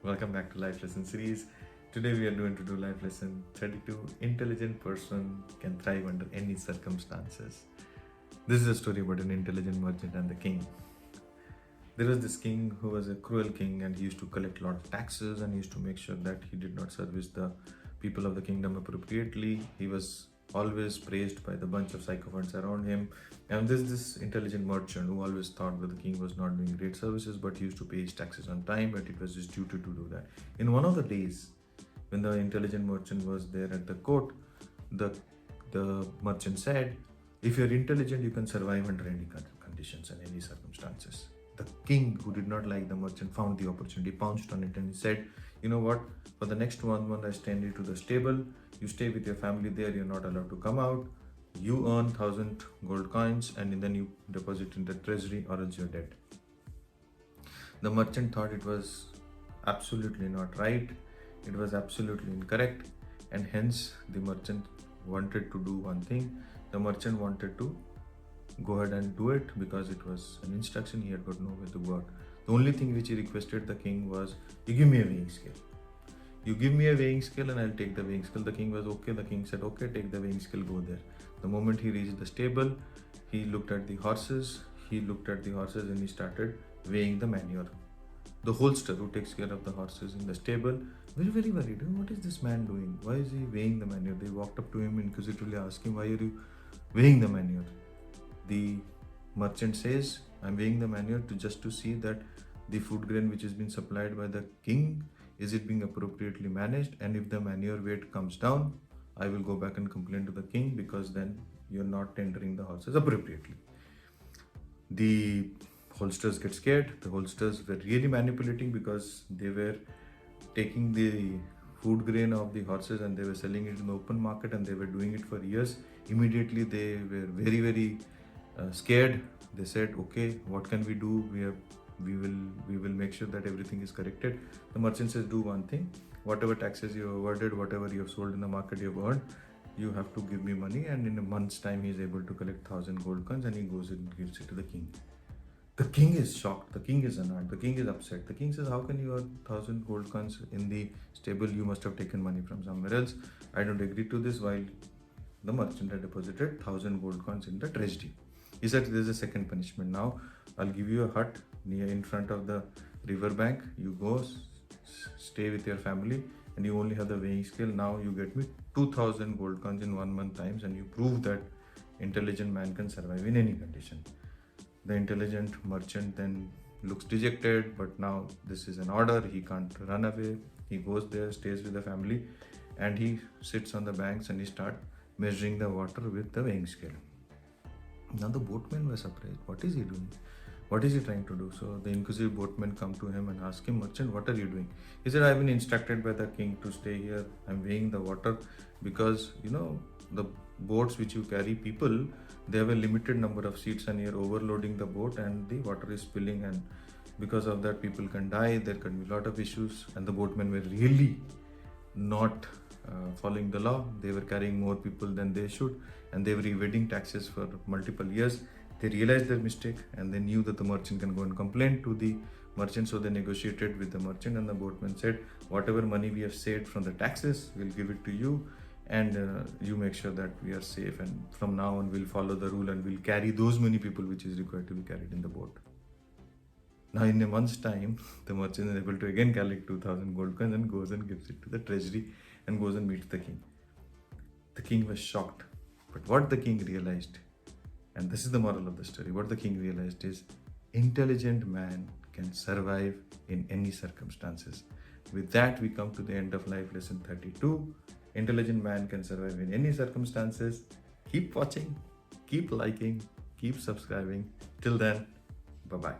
Welcome back to Life Lesson series. Today we are going to do life lesson 32. Intelligent person can thrive under any circumstances. This is a story about an intelligent merchant and the king. There was this king who was a cruel king, and he used to collect a lot of taxes, and he used to make sure that he did not service the people of the kingdom appropriately. He was always praised by the bunch of sycophants around him. And there's this intelligent merchant who always thought that the king was not doing great services, but he used to pay his taxes on time, but it was his duty to do that. In one of the days, when the intelligent merchant was there at the court, the merchant said, if you're intelligent, you can survive under any conditions and any circumstances. The king, who did not like the merchant, found the opportunity, pounced on it, and he said, you know what, for the next 1 month I send you to the stable, you stay with your family there, you're not allowed to come out, you earn 1,000 gold coins, and then you deposit in the treasury, or else you're dead. The merchant thought it was absolutely not right, it was absolutely incorrect, and hence the merchant wanted to do one thing. The merchant wanted to go ahead and do it because it was an instruction. He had got nowhere to go out. The only thing which he requested the king was, you give me a weighing scale. You give me a weighing scale and I'll take the weighing scale. The king was okay. The king said, okay, take the weighing scale, go there. The moment he reached the stable, he looked at the horses. And he started weighing the manure. The holster who takes care of the horses in the stable, very worried. What is this man doing? Why is he weighing the manure? They walked up to him inquisitively, asking, why are you weighing the manure? The merchant says, I'm weighing the manure just to see that the food grain which is being supplied by the king, is it being appropriately managed, and if the manure weight comes down, I will go back and complain to the king, because then you're not tendering the horses appropriately. The holsters get scared. The holsters were really manipulating, because they were taking the food grain of the horses and they were selling it in the open market, and they were doing it for years. Immediately they were very scared. They said, okay, what can we do? We will make sure that everything is corrected. The merchant says, do one thing, whatever taxes you have awarded, whatever you have sold in the market you have earned, you have to give me money. And in a month's time he is able to collect 1,000 gold coins, and he goes and gives it to the king. The king is shocked, the king is annoyed, the king is upset. The king says, how can you earn 1,000 gold coins in the stable? You must have taken money from somewhere else. I don't agree to this. While the merchant had deposited 1,000 gold coins in the treasury. He said, there's a second punishment. Now I'll give you a hut near in front of the river bank. You go stay with your family, and you only have the weighing scale. Now you get me 2,000 gold coins in 1 month times, and you prove that intelligent man can survive in any condition. The intelligent merchant then looks dejected, but now this is an order. He can't run away. He goes there, stays with the family, and he sits on the banks and he starts measuring the water with the weighing scale. Now the boatmen were surprised. What is he doing? What is he trying to do? So the inquisitive boatmen come to him and ask him, merchant, what are you doing? He said, I've been instructed by the king to stay here. I'm weighing the water because, the boats which you carry people, they have a limited number of seats, and you're overloading the boat and the water is spilling, and because of that people can die. There can be a lot of issues. And the boatmen were really not following the law. They were carrying more people than they should, and they were evading taxes for multiple years. They realized their mistake, and they knew that the merchant can go and complain to the merchant. So they negotiated with the merchant, and the boatman said, whatever money we have saved from the taxes, we'll give it to you, and you make sure that we are safe, and from now on we'll follow the rule and we'll carry those many people which is required to be carried in the boat. Now in a month's time, the merchant is able to again collect 2,000 gold coins and goes and gives it to the treasury and goes and meets the king. The king was shocked. But what the king realized, and this is the moral of the story, what the king realized is, intelligent man can survive in any circumstances. With that, we come to the end of life lesson 32. Intelligent man can survive in any circumstances. Keep watching, keep liking, keep subscribing. Till then, bye-bye.